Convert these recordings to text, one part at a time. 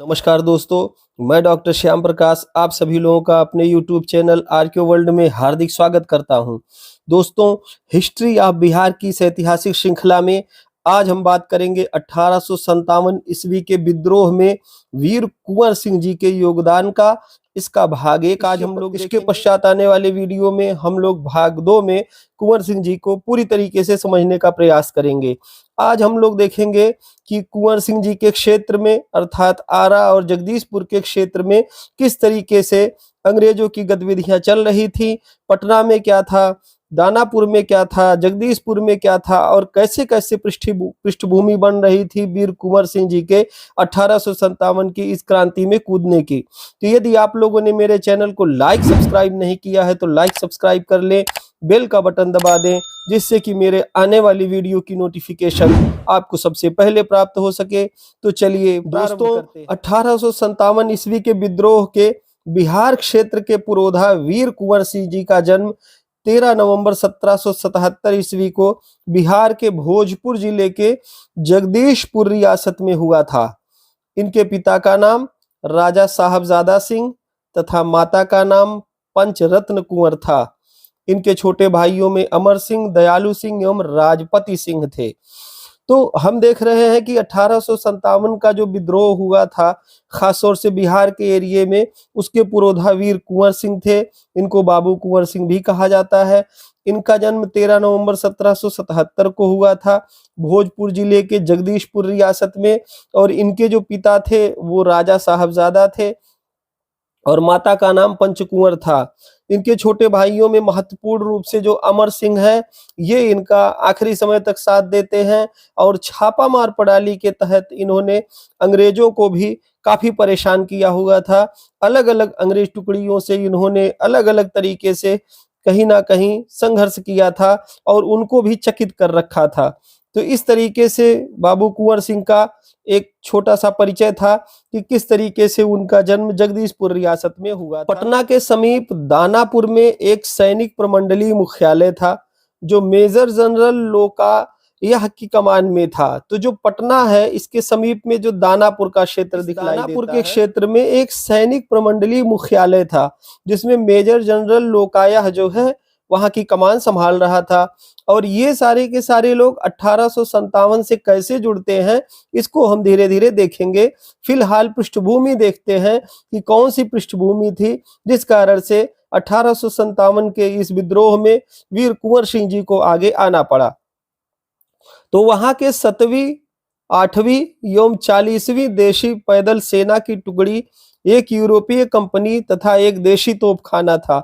नमस्कार दोस्तों, मैं डॉक्टर श्याम प्रकाश आप सभी लोगों का अपने यूट्यूब चैनल आरके वर्ल्ड में हार्दिक स्वागत करता हूं। दोस्तों, हिस्ट्री ऑफ बिहार की इस ऐतिहासिक श्रृंखला में आज हम बात करेंगे 1857 ईस्वी के विद्रोह में वीर कुंवर सिंह जी के योगदान का। इसका भाग 1 आज हम लोग, इसके पश्चात आने वाले वीडियो में हम लोग भाग 2 में कुंवर सिंह जी को पूरी तरीके से समझने का प्रयास करेंगे। आज हम लोग देखेंगे कि कुंवर सिंह जी के क्षेत्र में अर्थात आरा और जगदीशपुर के क्षेत्र में किस तरीके से अंग्रेजों की गतिविधियां चल रही थी। पटना में क्या था, दानापुर में क्या था, जगदीशपुर में क्या था और कैसे कैसे पृष्ठभूमि बन रही थी वीर कुंवर सिंह जी के 1857 की इस क्रांति में कूदने की। तो यदि आप लोगों ने मेरे चैनल को लाइक सब्सक्राइब नहीं किया है तो लाइक सब्सक्राइब कर लें, बेल का बटन दबा दें जिससे कि मेरे आने वाली वीडियो की नोटिफिकेशन आपको सबसे पहले प्राप्त हो सके। तो चलिए दोस्तों, 1857 ईस्वी के विद्रोह के बिहार क्षेत्र के पुरोधा वीर कुंवर सिंह जी का जन्म 13 नवंबर 1777 ईस्वी को बिहार के भोजपुर जिले के जगदीशपुर रियासत में हुआ था। इनके पिता का नाम राजा साहबजादा सिंह तथा माता का नाम पंचरत्न कुंवर था। इनके छोटे भाइयों में अमर सिंह, दयालु सिंह एवं राजपति सिंह थे। तो हम देख रहे हैं कि 1857 का जो विद्रोह हुआ था खासतौर से बिहार के एरिए में, उसके पुरोधा वीर कुंवर सिंह थे। इनको बाबू कुंवर सिंह भी कहा जाता है। इनका जन्म 13 नवंबर 1777 को हुआ था भोजपुर जिले के जगदीशपुर रियासत में। और इनके जो पिता थे वो राजा साहबजादा थे और माता का नाम पंचकुंवर था। इनके छोटे भाइयों में महत्वपूर्ण रूप से जो अमर सिंह है, ये इनका आखिरी समय तक साथ देते हैं और छापामार प्रणाली के तहत इन्होंने अंग्रेजों को भी काफी परेशान किया हुआ था। अलग अलग अंग्रेज टुकड़ियों से इन्होंने अलग अलग तरीके से कहीं ना कहीं संघर्ष किया था और उनको भी चकित कर रखा था। तो इस तरीके से बाबू कुंवर सिंह का एक छोटा सा परिचय था कि किस तरीके से उनका जन्म जगदीशपुर रियासत में हुआ था। पटना के समीप दानापुर में एक सैनिक प्रमंडलीय मुख्यालय था जो मेजर जनरल लोकायह की कमान में था। तो जो पटना है इसके समीप में जो दानापुर का क्षेत्र दिखाई देता है, दानापुर के क्षेत्र में एक सैनिक प्रमंडलीय मुख्यालय था जिसमें मेजर जनरल लोकायह जो है वहां की कमान संभाल रहा था। और ये सारे के सारे लोग 1857 से कैसे जुड़ते हैं इसको हम धीरे धीरे देखेंगे। फिलहाल पृष्ठभूमि देखते हैं कि कौन सी पृष्ठभूमि थी जिस कारण से 1857 के इस विद्रोह में वीर कुंवर सिंह जी को आगे आना पड़ा। तो वहां के 7वीं, 8वीं एवं 40वीं देशी पैदल सेना की टुकड़ी, एक यूरोपीय कंपनी तथा एक देशी तोपखाना था।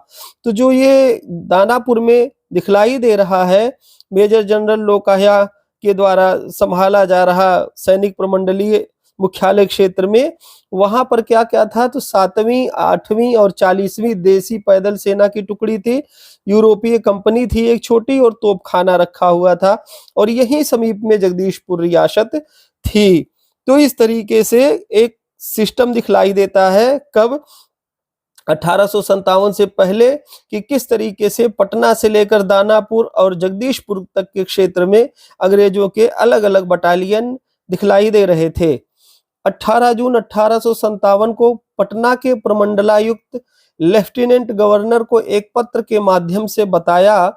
तो जो ये दानापुर में दिखलाई दे रहा है मेजर जनरल लोकाया के द्वारा संभाला जा रहा सैनिक प्रमंडलीय मुख्यालय क्षेत्र में, वहां पर क्या क्या था तो 7वीं, 8वीं और 40वीं देसी पैदल सेना की टुकड़ी थी, यूरोपीय कंपनी थी एक छोटी और तोपखाना रखा हुआ था और यहीं समीप में जगदीशपुर रियासत थी। तो इस तरीके से एक सिस्टम दिखलाई देता है कब 1857 से पहले कि किस तरीके से पटना से लेकर दानापुर और जगदीशपुर तक के क्षेत्र में अंग्रेजों के अलग अलग बटालियन दिखलाई दे रहे थे। 18 जून 1857 को पटना के प्रमंडलायुक्त लेफ्टिनेंट गवर्नर को एक पत्र के माध्यम से बताया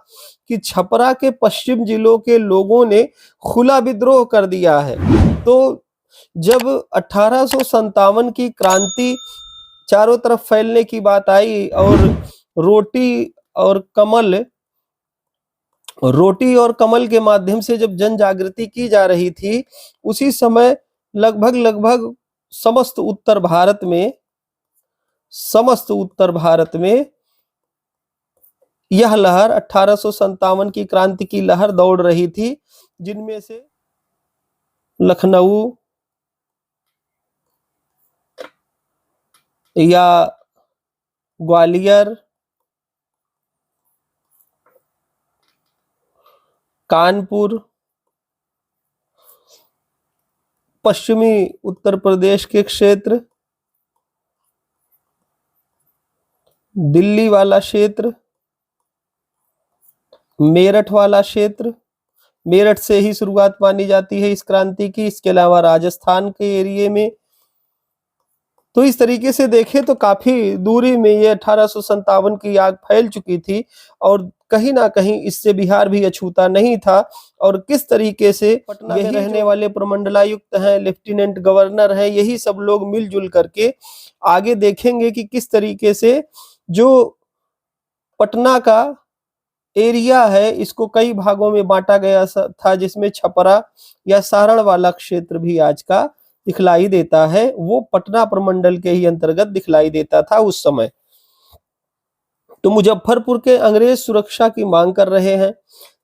कि छपरा के पश्चिम जिलों के लोगों ने खुला विद्रोह कर दिया है। तो जब 1857 की क्रांति चारों तरफ फैलने की बात आई और रोटी और कमल के माध्यम से जब जन जागृति की जा रही थी, उसी समय लगभग समस्त उत्तर भारत में यह लहर 1857 की क्रांति की लहर दौड़ रही थी, जिनमें से लखनऊ या ग्वालियर, कानपुर, पश्चिमी उत्तर प्रदेश के क्षेत्र, दिल्ली वाला क्षेत्र, मेरठ वाला क्षेत्र, मेरठ से ही शुरुआत मानी जाती है इस क्रांति की। इसके अलावा राजस्थान के एरिए में तो इस तरीके से देखें तो काफी दूरी में ये 1857 की आग फैल चुकी थी और कहीं ना कहीं इससे बिहार भी अछूता नहीं था। और किस तरीके से पटना में रहने वाले प्रमंडलायुक्त हैं, लेफ्टिनेंट गवर्नर हैं, यही सब लोग मिलजुल करके आगे देखेंगे कि किस तरीके से जो पटना का एरिया है इसको कई भागों में बांटा गया था, जिसमें छपरा या सारण वाला क्षेत्र भी आज का दिखलाई देता है, वो पटना प्रमंडल के ही अंतर्गत दिखलाई देता था उस समय। तो मुजफ्फरपुर के अंग्रेज सुरक्षा की मांग कर रहे हैं।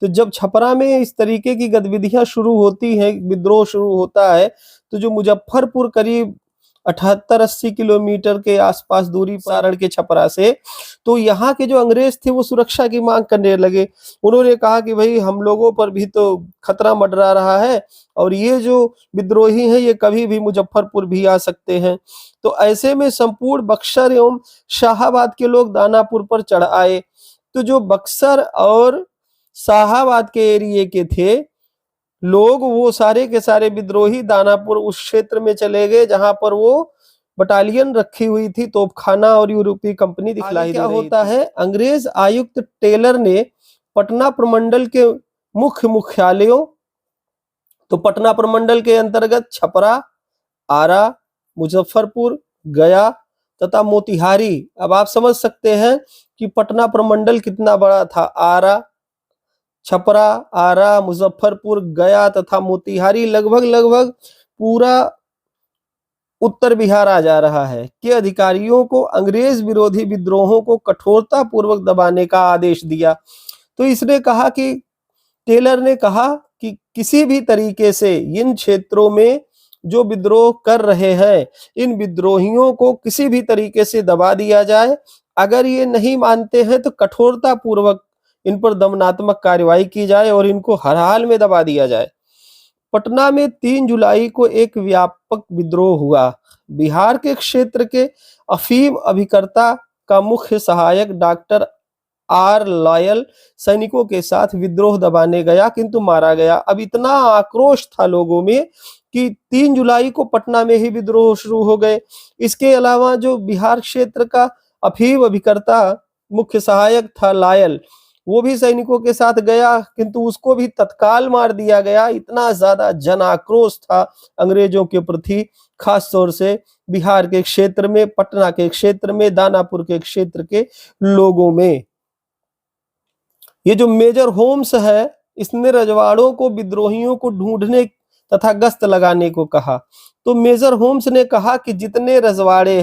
तो जब छपरा में इस तरीके की गतिविधियां शुरू होती हैं, विद्रोह शुरू होता है, तो जो मुजफ्फरपुर करीब 78-80 किलोमीटर के आसपास दूरी सारण के छपरा से, तो यहाँ के जो अंग्रेज थे वो सुरक्षा की मांग करने लगे। उन्होंने कहा कि भाई हम लोगों पर भी तो खतरा मंडरा रहा है और ये जो विद्रोही हैं ये कभी भी मुजफ्फरपुर भी आ सकते हैं। तो ऐसे में संपूर्ण बक्सर एवं शाहाबाद के लोग दानापुर पर चढ़ आए। तो जो बक्सर और शाहाबाद के एरिए के थे लोग, वो सारे के सारे विद्रोही दानापुर उस क्षेत्र में चले गए जहां पर वो बटालियन रखी हुई थी, तोपखाना और यूरोपीय कंपनी दिखलाई दे रही थी। क्या होता है, अंग्रेज आयुक्त टेलर ने पटना प्रमंडल के मुख्य मुख्यालयों, तो पटना प्रमंडल के अंतर्गत छपरा, आरा, मुजफ्फरपुर, गया तथा मोतिहारी। अब आप समझ सकते हैं कि पटना प्रमंडल कितना बड़ा था। आरा, छपरा, आरा, मुजफ्फरपुर, गया तथा मोतिहारी, लगभग लगभग पूरा उत्तर बिहार आ जा रहा है, के अधिकारियों को अंग्रेज विरोधी विद्रोहों को कठोरता पूर्वक दबाने का आदेश दिया। तो इसने कहा कि टेलर ने कहा कि किसी भी तरीके से इन क्षेत्रों में जो विद्रोह कर रहे हैं, इन विद्रोहियों को किसी भी तरीके से दबा दिया जाए। अगर ये नहीं मानते हैं तो कठोरता पूर्वक इन पर दमनात्मक कार्रवाई की जाए और इनको हर हाल में दबा दिया जाए। पटना में 3 जुलाई को एक व्यापक विद्रोह हुआ। बिहार के क्षेत्र के अफीम अभिकर्ता का मुख्य सहायक डॉक्टर आर लॉयल सैनिकों के साथ विद्रोह दबाने गया, किंतु मारा गया। अब इतना आक्रोश था लोगों में कि 3 जुलाई को पटना में ही विद्रोह शुरू हो गए। इसके अलावा जो बिहार क्षेत्र का अफीम अभिकर्ता मुख्य सहायक था लॉयल, वो भी सैनिकों के साथ गया, किंतु उसको भी तत्काल मार दिया गया। इतना ज्यादा जन आक्रोश था अंग्रेजों के प्रति, खास तौर से बिहार के क्षेत्र में, पटना के क्षेत्र में, दानापुर के क्षेत्र के लोगों में। ये जो मेजर होम्स है, इसने रजवाड़ों को विद्रोहियों को ढूंढने तथा गश्त लगाने को कहा। तो मेजर होम्स ने कहा कि जितने रजवाड़े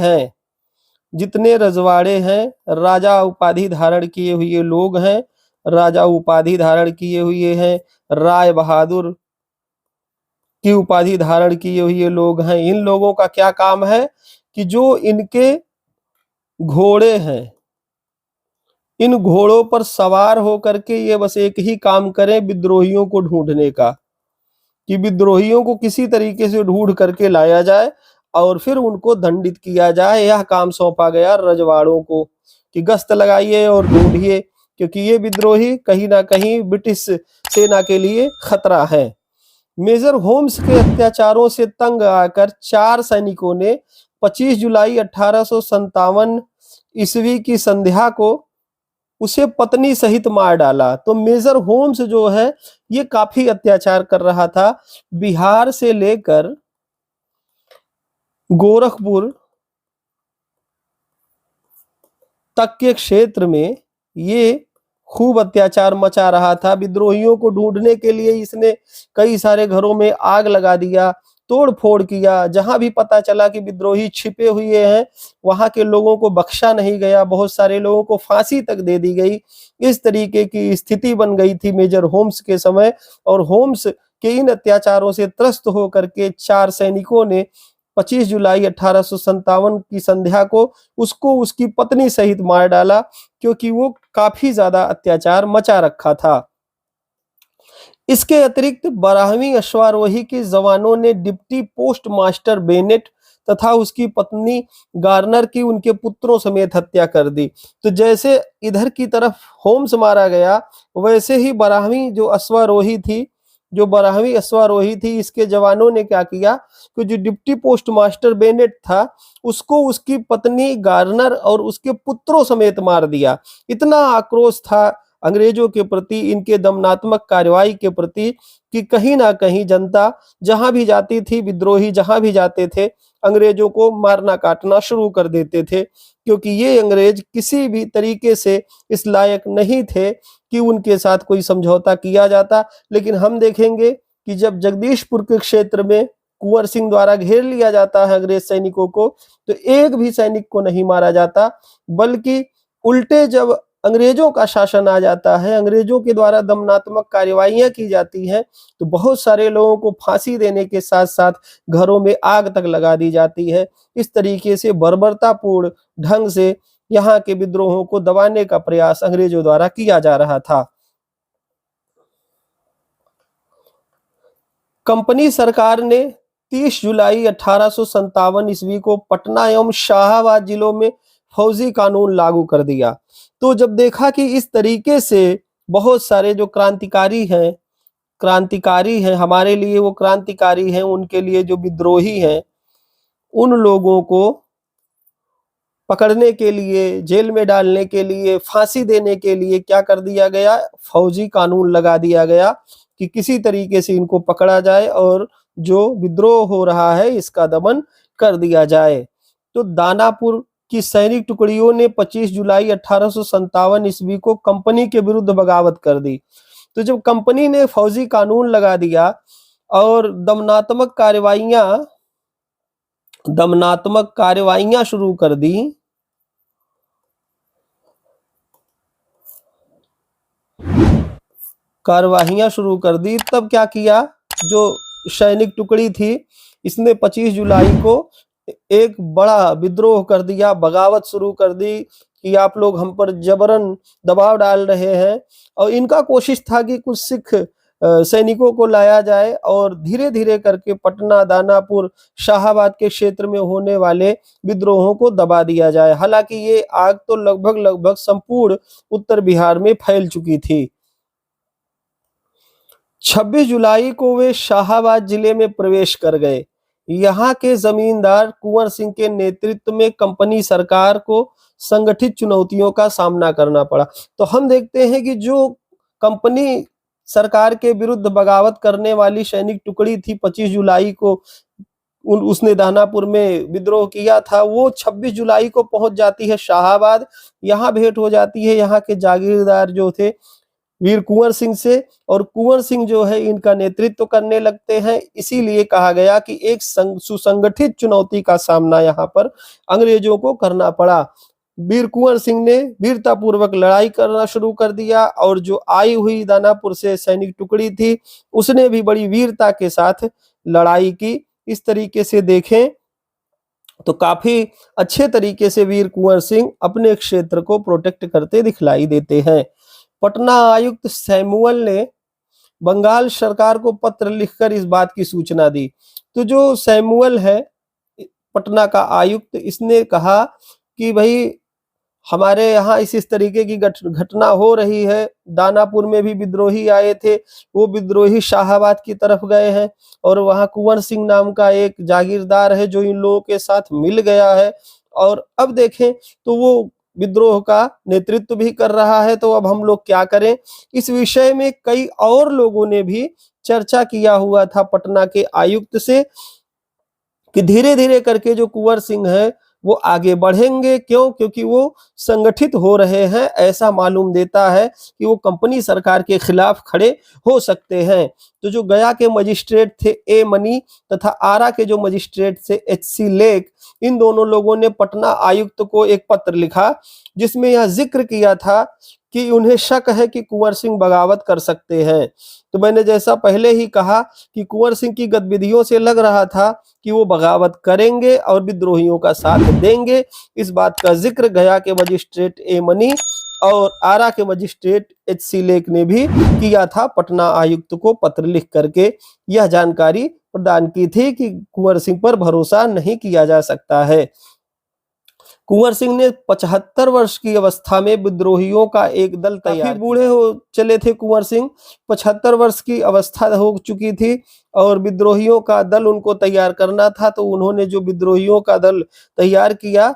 हैं, राजा उपाधि धारण किए हुए लोग हैं, राजा उपाधि धारण किए हुए हैं, राय बहादुर की उपाधि धारण किए हुए लोग हैं, इन लोगों का क्या काम है कि जो इनके घोड़े हैं, इन घोड़ों पर सवार होकर के ये बस एक ही काम करें, विद्रोहियों को ढूंढने का, कि विद्रोहियों को किसी तरीके से ढूंढ करके लाया जाए और फिर उनको दंडित किया जाए। यह काम सौंपा गया रजवाड़ों को कि गश्त लगाइए और ढूंढिए, क्योंकि ये विद्रोही कहीं ना कहीं ब्रिटिश सेना के लिए खतरा है। मेजर होम्स के अत्याचारों से तंग आकर 4 सैनिकों ने 25 जुलाई 1857 ईस्वी की संध्या को उसे पत्नी सहित मार डाला। तो मेजर होम्स जो है ये काफी अत्याचार कर रहा था। बिहार से लेकर गोरखपुर तक के क्षेत्र में ये खूब अत्याचार मचा रहा था। विद्रोहियों को ढूंढने के लिए इसने कई सारे घरों में आग लगा दिया, तोड़ फोड़ किया। जहां भी पता चला कि विद्रोही छिपे हुए हैं, वहां के लोगों को बख्शा नहीं गया, बहुत सारे लोगों को फांसी तक दे दी गई। इस तरीके की स्थिति बन गई थी मेजर होम्स के समय। और होम्स के इन अत्याचारों से त्रस्त होकर के 4 सैनिकों ने 25 जुलाई 1857 की संध्या को उसको उसकी पत्नी सहित मार डाला, क्योंकि वो काफी ज्यादा अत्याचार मचा रखा था। इसके अतिरिक्त 12वीं अश्वारोही के जवानों ने डिप्टी पोस्ट मास्टर बेनेट तथा उसकी पत्नी गार्नर की उनके पुत्रों समेत हत्या कर दी। तो जैसे इधर की तरफ होम्स मारा गया, वैसे ही 12वीं जो अश्वारोही थी जो 12वीं अश्वारोही थी, इसके जवानों ने क्या किया कि जो डिप्टी पोस्ट मास्टर बेनेट था उसको उसकी पत्नी गार्नर और उसके पुत्रों समेत मार दिया। इतना आक्रोश था अंग्रेजों के प्रति, इनके दमनात्मक कार्रवाई के प्रति, कि कहीं ना कहीं जनता जहां भी जाती थी, विद्रोही जहां भी जाते थे, अंग्रेजों को मारना काटना शुरू कर देते थे, क्योंकि ये अंग्रेज किसी भी तरीके से इस लायक नहीं थे कि उनके साथ कोई समझौता किया जाता। लेकिन हम देखेंगे कि जब जगदीशपुर के क्षेत्र में कुंवर सिंह द्वारा घेर लिया जाता है अंग्रेज सैनिकों को, तो एक भी सैनिक को नहीं मारा जाता, बल्कि उल्टे जब अंग्रेजों का शासन आ जाता है, अंग्रेजों के द्वारा दमनात्मक कार्यवाहियां की जाती हैं, तो बहुत सारे लोगों को फांसी देने के साथ साथ घरों में आग तक लगा दी जाती है। इस तरीके से बर्बरतापूर्ण ढंग से यहाँ के विद्रोहों को दबाने का प्रयास अंग्रेजों द्वारा किया जा रहा था। कंपनी सरकार ने 30 जुलाई 1857 ईस्वी को पटना एवं शाहाबाद जिलों में फौजी कानून लागू कर दिया। तो जब देखा कि इस तरीके से बहुत सारे जो क्रांतिकारी हैं, हमारे लिए वो क्रांतिकारी हैं, उनके लिए जो विद्रोही हैं, उन लोगों को पकड़ने के लिए, जेल में डालने के लिए, फांसी देने के लिए क्या कर दिया गया, फौजी कानून लगा दिया गया कि किसी तरीके से इनको पकड़ा जाए और जो विद्रोह हो रहा है इसका दमन कर दिया जाए। तो दानापुर की सैनिक टुकड़ियों ने 25 जुलाई 1857 ईस्वी को कंपनी के विरुद्ध बगावत कर दी। तो जब कंपनी ने फौजी कानून लगा दिया और दमनात्मक कार्यवाहियां शुरू कर दी, तब क्या किया, जो सैनिक टुकड़ी थी इसने 25 जुलाई को एक बड़ा विद्रोह कर दिया, बगावत शुरू कर दी कि आप लोग हम पर जबरन दबाव डाल रहे हैं। और इनका कोशिश था कि कुछ सिख सैनिकों को लाया जाए और धीरे धीरे करके पटना, दानापुर, शाहाबाद के क्षेत्र में होने वाले विद्रोहों को दबा दिया जाए। हालांकि ये आग तो लगभग संपूर्ण उत्तर बिहार में फैल चुकी थी। 26 जुलाई को वे शाहाबाद जिले में प्रवेश कर गए। यहाँ के जमींदार कुंवर सिंह के नेतृत्व में कंपनी सरकार को संगठित चुनौतियों का सामना करना पड़ा। तो हम देखते हैं कि जो कंपनी सरकार के विरुद्ध बगावत करने वाली सैनिक टुकड़ी थी, 25 जुलाई को उसने दानापुर में विद्रोह किया था, वो 26 जुलाई को पहुंच जाती है शाहाबाद। यहाँ भेंट हो जाती है यहाँ के जागीरदार जो थे वीर कुंवर सिंह से, और कुंवर सिंह जो है इनका नेतृत्व करने लगते हैं। इसीलिए कहा गया कि एक सुसंगठित चुनौती का सामना यहाँ पर अंग्रेजों को करना पड़ा। वीर कुंवर सिंह ने वीरतापूर्वक लड़ाई करना शुरू कर दिया, और जो आई हुई दानापुर से सैनिक टुकड़ी थी उसने भी बड़ी वीरता के साथ लड़ाई की। इस तरीके से देखें तो काफी अच्छे तरीके से वीर कुंवर सिंह अपने क्षेत्र को प्रोटेक्ट करते दिखलाई देते हैं। पटना आयुक्त सैमुअल ने बंगाल सरकार को पत्र लिखकर इस बात की सूचना दी। तो जो सैमुअल है पटना का आयुक्त, इसने कहा कि भाई हमारे यहाँ इस तरीके की घटना हो रही है, दानापुर में भी विद्रोही आए थे, वो विद्रोही शाहाबाद की तरफ गए हैं, और वहाँ कुंवर सिंह नाम का एक जागीरदार है जो इन लोगों के साथ मिल गया है, और अब देखें तो वो विद्रोह का नेतृत्व भी कर रहा है, तो अब हम लोग क्या करें। इस विषय में कई और लोगों ने भी चर्चा किया हुआ था पटना के आयुक्त से कि धीरे धीरे करके जो कुंवर सिंह है वो आगे बढ़ेंगे। क्यों? क्योंकि वो संगठित हो रहे हैं, ऐसा मालूम देता है कि वो कंपनी सरकार के खिलाफ खड़े हो सकते हैं। तो जो गया के मजिस्ट्रेट थे ए मनी तथा आरा के जो मजिस्ट्रेट थे एच.सी. लेक, इन दोनों लोगों ने पटना आयुक्त को एक पत्र लिखा जिसमें यह जिक्र किया था कि उन्हें शक है कि कुंवर सिंह बगावत कर सकते हैं। तो मैंने जैसा पहले ही कहा कि कुंवर सिंह की गतिविधियों से लग रहा था कि वो बगावत करेंगे और विद्रोहियों का साथ देंगे। इस बात का जिक्र गया के मजिस्ट्रेट ए मनी और आरा के मजिस्ट्रेट एच.सी. लेक ने भी किया था। पटना आयुक्त को पत्र लिख करके यह जानकारी प्रदान की थी कि कुंवर सिंह पर भरोसा नहीं किया जा सकता है। कुंवर सिंह ने 75 वर्ष की अवस्था में विद्रोहियों का एक दल तैयार, काफी बूढ़े हो चले थे कुंवर सिंह, 75 वर्ष की अवस्था हो चुकी थी और विद्रोहियों का दल उनको तैयार करना था। तो उन्होंने जो विद्रोहियों का दल तैयार किया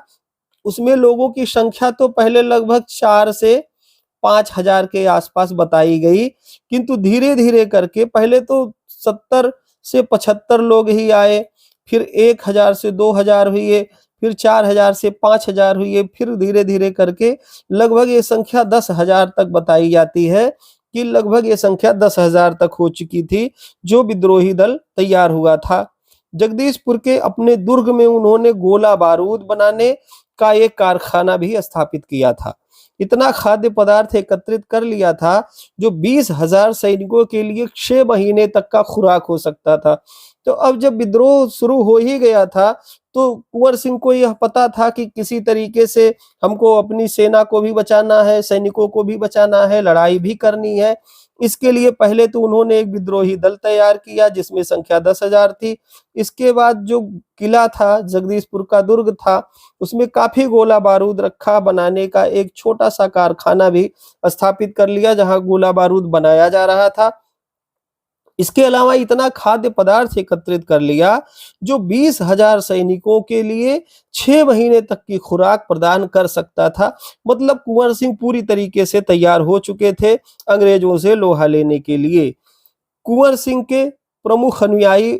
उसमें लोगों की संख्या तो पहले लगभग 4 से 5,000 के आसपास बताई गई, किंतु धीरे धीरे करके पहले तो 70 से 75 लोग ही आए, फिर 1,000 से 2,000 हुए, फिर 4,000 से 5,000 हुए, फिर धीरे धीरे करके लगभग ये संख्या 10,000 तक बताई जाती है कि लगभग ये संख्या 10,000 तक हो चुकी थी जो विद्रोही दल तैयार हुआ था। जगदीशपुर के अपने दुर्ग में उन्होंने गोला बारूद बनाने का एक कारखाना भी स्थापित किया था। इतना खाद्य पदार्थ एकत्रित कर लिया था जो 20,000 सैनिकों के लिए 6 महीने तक का खुराक हो सकता था। तो अब जब विद्रोह शुरू हो ही गया था तो कुंवर सिंह को यह पता था कि किसी तरीके से हमको अपनी सेना को भी बचाना है, सैनिकों को भी बचाना है, लड़ाई भी करनी है। इसके लिए पहले तो उन्होंने एक विद्रोही दल तैयार किया जिसमें संख्या 10,000 थी। इसके बाद जो किला था, जगदीशपुर का दुर्ग था, उसमें काफी गोला बारूद रखा, बनाने का एक छोटा सा कारखाना भी स्थापित कर लिया जहां गोला बारूद बनाया जा रहा था। इसके अलावा इतना खाद्य पदार्थ एकत्रित कर लिया जो 20,000 सैनिकों के लिए 6 महीने तक की खुराक प्रदान कर सकता था। मतलब कुंवर सिंह पूरी तरीके से तैयार हो चुके थे अंग्रेजों से लोहा लेने के लिए। कुंवर सिंह के प्रमुख अनुयायी,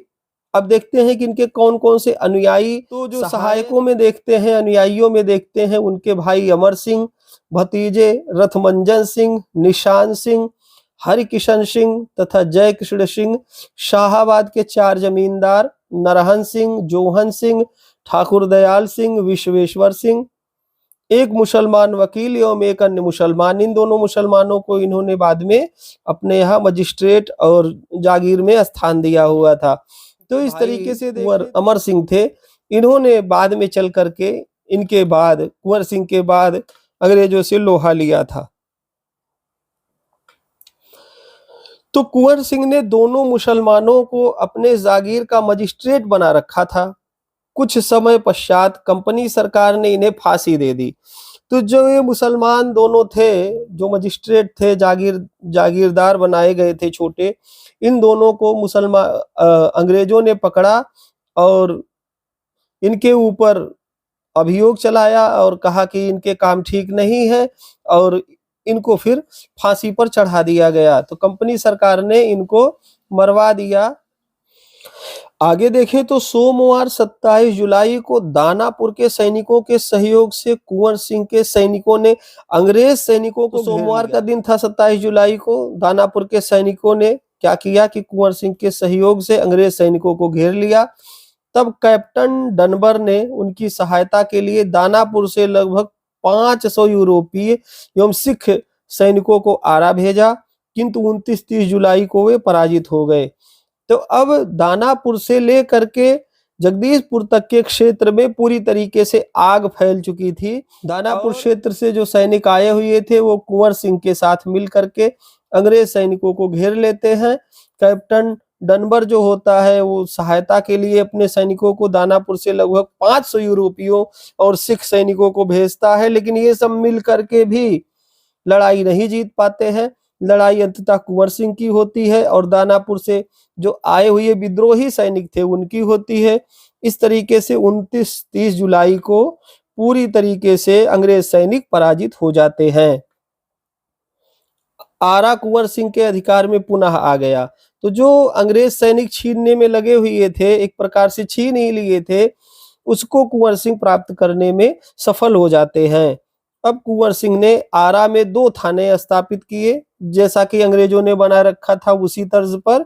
अब देखते हैं कि इनके कौन कौन से अनुयायी, तो जो सहायकों में देखते हैं, अनुयायियों में देखते हैं उनके भाई अमर सिंह, भतीजे रथमंजन सिंह, निशान सिंह, हरिकिशन सिंह तथा जय कृष्ण सिंह, शाहाबाद के 4 जमींदार नरहन सिंह, जोहन सिंह, ठाकुर दयाल सिंह, विश्वेश्वर सिंह, एक मुसलमान वकील एवं एक अन्य मुसलमान। इन दोनों मुसलमानों को इन्होंने बाद में अपने यहाँ मजिस्ट्रेट और जागीर में स्थान दिया हुआ था। तो इस तरीके से कुंवर अमर सिंह थे, इन्होंने बाद में चल करके इनके बाद कुंवर सिंह के बाद अंग्रेजों से लोहा लिया था। तो कुंवर सिंह ने दोनों मुसलमानों को अपने जागीर का मजिस्ट्रेट बना रखा था। कुछ समय पश्चात कंपनी सरकार ने इन्हें फांसी दे दी। तो जो ये मुसलमान दोनों थे, जो मजिस्ट्रेट थे, जागीरदार बनाए गए थे छोटे, इन दोनों को अंग्रेजों ने पकड़ा और इनके ऊपर अभियोग चलाया और कहा कि इनके काम ठीक नहीं है और इनको फिर फांसी पर चढ़ा दिया गया। तो कंपनी सरकार ने इनको मरवा दिया। आगे देखें तो सोमवार 27 जुलाई को दानापुर के सैनिकों के सहयोग से कुंवर सिंह के सैनिकों ने अंग्रेज सैनिकों को, सोमवार का दिन था 27 जुलाई को, दानापुर के सैनिकों ने क्या किया कि कुंवर सिंह के सहयोग से अंग्रेज सैनिकों को घेर लिया। तब कैप्टन डनबर ने उनकी सहायता के लिए दानापुर से लगभग 500 यूरोपीय एवं सिख सैनिकों को आरा भेजा, किंतु 29-30 जुलाई को वे पराजित हो गए। तो अब दानापुर से लेकर के जगदीशपुर तक के क्षेत्र में पूरी तरीके से आग फैल चुकी थी। दानापुर क्षेत्र से जो सैनिक आए हुए थे वो कुंवर सिंह के साथ मिल करके अंग्रेज सैनिकों को घेर लेते हैं। कैप्टन डनबर जो होता है वो सहायता के लिए अपने सैनिकों को दानापुर से लगभग 500 यूरोपियों और सिख सैनिकों को भेजता है, लेकिन ये सब मिल करके भी लड़ाई नहीं जीत पाते हैं। लड़ाई अंततः कुंवर सिंह की होती है और दानापुर से जो आए हुए विद्रोही सैनिक थे उनकी होती है। इस तरीके से 29-30 जुलाई को पूरी तरीके से अंग्रेज सैनिक पराजित हो जाते हैं। आरा कुंवर सिंह के अधिकार में पुनः आ गया। तो जो अंग्रेज सैनिक छीनने में लगे हुए थे, एक प्रकार से छीन ही लिए थे, उसको कुंवर सिंह प्राप्त करने में सफल हो जाते हैं। अब कुंवर सिंह ने आरा में 2 थाने स्थापित किए, जैसा कि अंग्रेजों ने बना रखा था उसी तर्ज पर।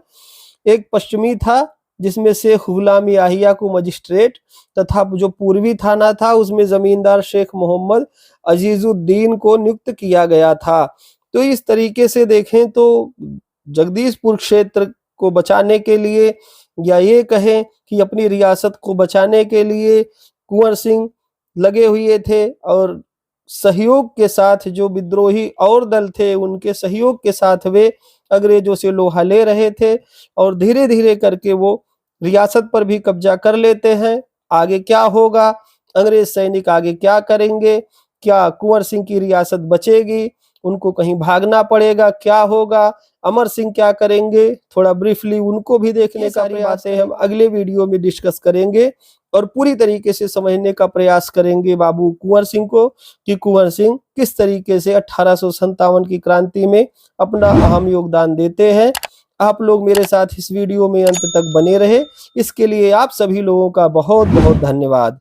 एक पश्चिमी था जिसमें शेख गुलाम याहिया को मजिस्ट्रेट तथा जो पूर्वी थाना था उसमें जमींदार शेख मोहम्मद अजीजुद्दीन को नियुक्त किया गया था। तो इस तरीके से देखें तो जगदीशपुर क्षेत्र को बचाने के लिए, या ये कहें कि अपनी रियासत को बचाने के लिए कुंवर सिंह लगे हुए थे और सहयोग के साथ जो विद्रोही और दल थे उनके सहयोग के साथ वे अंग्रेजों से लोहा ले रहे थे और धीरे धीरे करके वो रियासत पर भी कब्जा कर लेते हैं। आगे क्या होगा अंग्रेज सैनिक आगे क्या करेंगे, क्या कुंवर सिंह की रियासत बचेगी, उनको कहीं भागना पड़ेगा, क्या होगा, अमर सिंह क्या करेंगे, थोड़ा ब्रीफली उनको भी देखने का प्रयास है। हम अगले वीडियो में डिस्कस करेंगे और पूरी तरीके से समझने का प्रयास करेंगे बाबू कुंवर सिंह को कि कुंवर सिंह किस तरीके से 1857 की क्रांति में अपना अहम योगदान देते हैं। आप लोग मेरे साथ इस वीडियो में अंत तक बने रहे, इसके लिए आप सभी लोगों का बहुत बहुत धन्यवाद।